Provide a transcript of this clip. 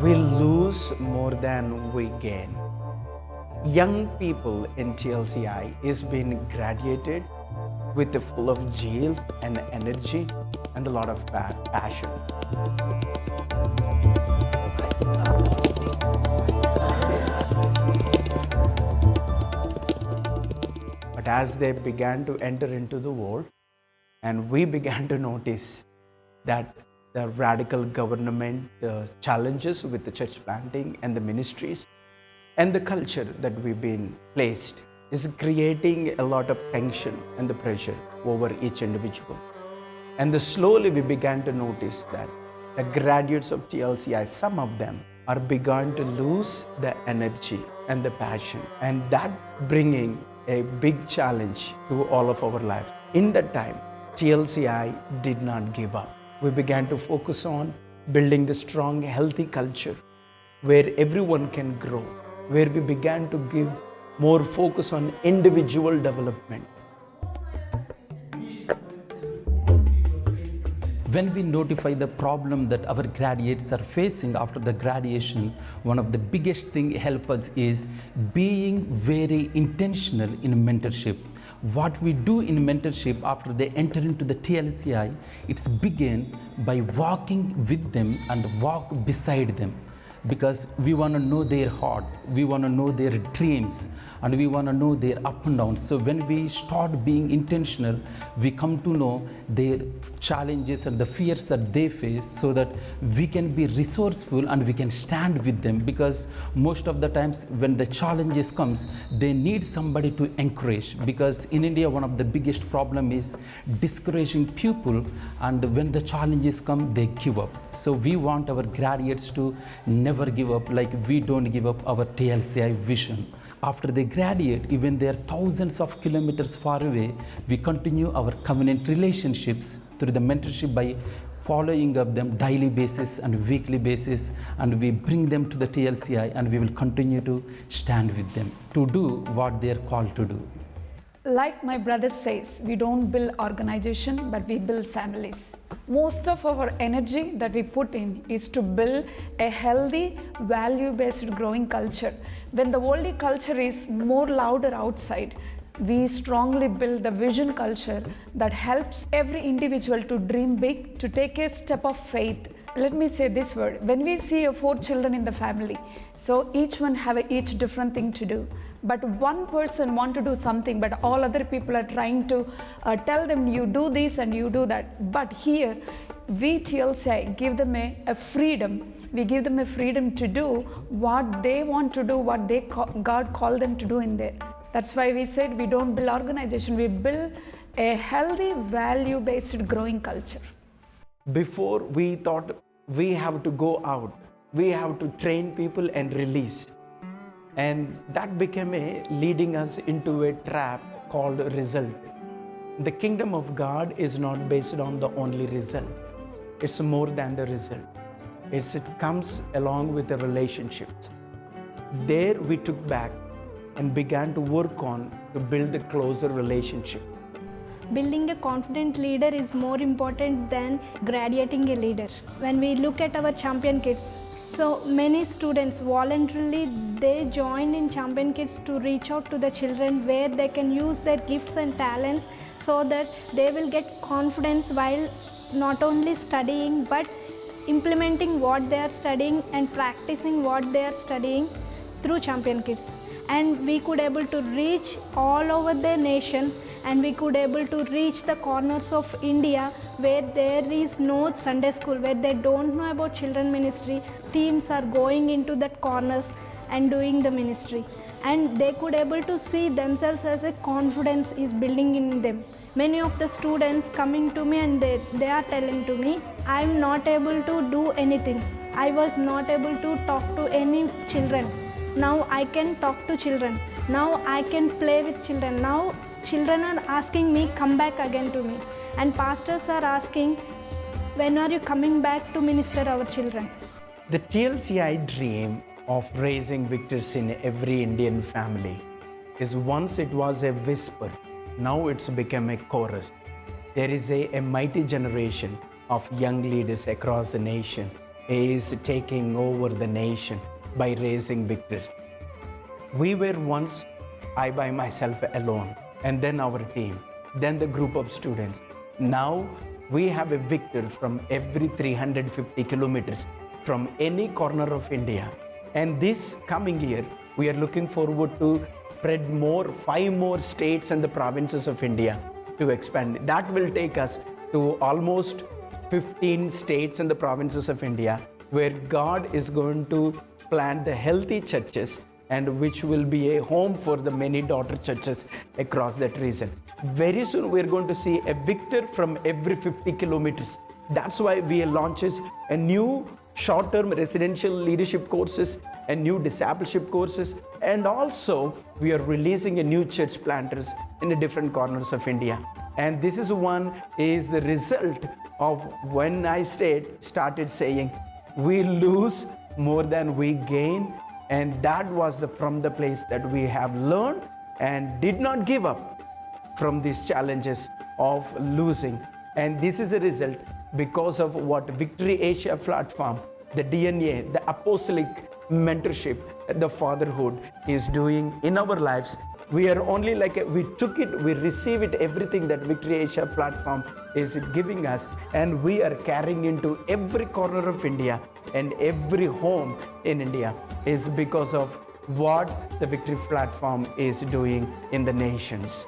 we lose more than we gain. Young people in TLCI is being graduated with a full of zeal and energy and a lot of passion. But as they began to enter into the world, and we began to notice that the radical government challenges with the church planting and the ministries and the culture that we've been placed is creating a lot of tension and the pressure over each individual. And slowly we began to notice that the graduates of TLCI, some of them are begun to lose the energy and the passion, and that bringing a big challenge to all of our lives. In that time, TLCI did not give up. We began to focus on building the strong, healthy culture where everyone can grow, where we began to give more focus on individual development. When we notify the problem that our graduates are facing after the graduation, one of the biggest thing help us is being very intentional in mentorship. What we do in mentorship after they enter into the TLCI, it's begin by walking with them and walk beside them, because we want to know their heart, we want to know their dreams, and we want to know their up and downs. So when we start being intentional, we come to know their challenges and the fears that they face, so that we can be resourceful and we can stand with them, because most of the times when the challenges comes, they need somebody to encourage, because in India one of the biggest problem is discouraging people, and when the challenges come they give up. So we want our graduates to never give up, like we don't give up our TLCI vision. After they graduate, even they are thousands of kilometers far away, we continue our covenant relationships through the mentorship by following up them daily basis and weekly basis, and we bring them to the TLCI, and we will continue to stand with them to do what they are called to do. Like my brother says, we don't build organization, but we build families. Most of our energy that we put in is to build a healthy, value-based growing culture. When the worldly culture is more louder outside, we strongly build the vision culture that helps every individual to dream big, to take a step of faith. Let me say this word. When we see 4 children in the family, so each one have each different thing to do. But one person want to do something, but all other people are trying to tell them, you do this and you do that. But here, we TLCI give them a freedom. We give them a freedom to do what they want to do, what God called them to do in there. That's why we said we don't build organization, we build a healthy, value-based growing culture. Before we thought we have to go out, we have to train people and release. And that became leading us into a trap called result. The kingdom of God is not based on the only result. It's more than the result. It comes along with the relationships. There we took back and began to work on to build a closer relationship. Building a confident leader is more important than graduating a leader. When we look at our champion kids, so many students voluntarily they join in champion kids to reach out to the children where they can use their gifts and talents, so that they will get confidence while not only studying but implementing what they are studying and practicing what they are studying through champion kids. And we could able to reach all over the nation, and we could able to reach the corners of India where there is no Sunday school, where they don't know about children ministry. Teams are going into that corners and doing the ministry, and they could able to see themselves as a confidence is building in them. Many of the students coming to me and they are telling to me, I am not able to do anything. I was not able to talk to any children. Now I can talk to children. Now I can play with children. Now children are asking me, come back again to me. And pastors are asking, when are you coming back to minister our children? The TLCI dream of raising victors in every Indian family is once it was a whisper, now it's become a chorus. There is a mighty generation of young leaders across the nation is taking over the nation by raising victors. We were once, I by myself alone, and then our team, then the group of students. Now we have a victor from every 350 kilometers from any corner of India. And this coming year, we are looking forward to spread more, 5 more states and the provinces of India to expand. That will take us to almost 15 states and the provinces of India, where God is going to plant the healthy churches and which will be a home for the many daughter churches across that region. Very soon we are going to see a victor from every 50 kilometers. That's why we launches a new short-term residential leadership courses and new discipleship courses, and also we are releasing a new church planters in the different corners of India. And this is the result of when I started saying we lose more than we gain, and that was from the place that we have learned and did not give up from these challenges of losing. And this is a result because of what Victory Asia platform, the DNA, the apostolic mentorship, the fatherhood is doing in our lives. We are only we took it, we receive it, everything that Victory Asia platform is giving us, and we are carrying into every corner of India and every home in India is because of what the Victory platform is doing in the nations.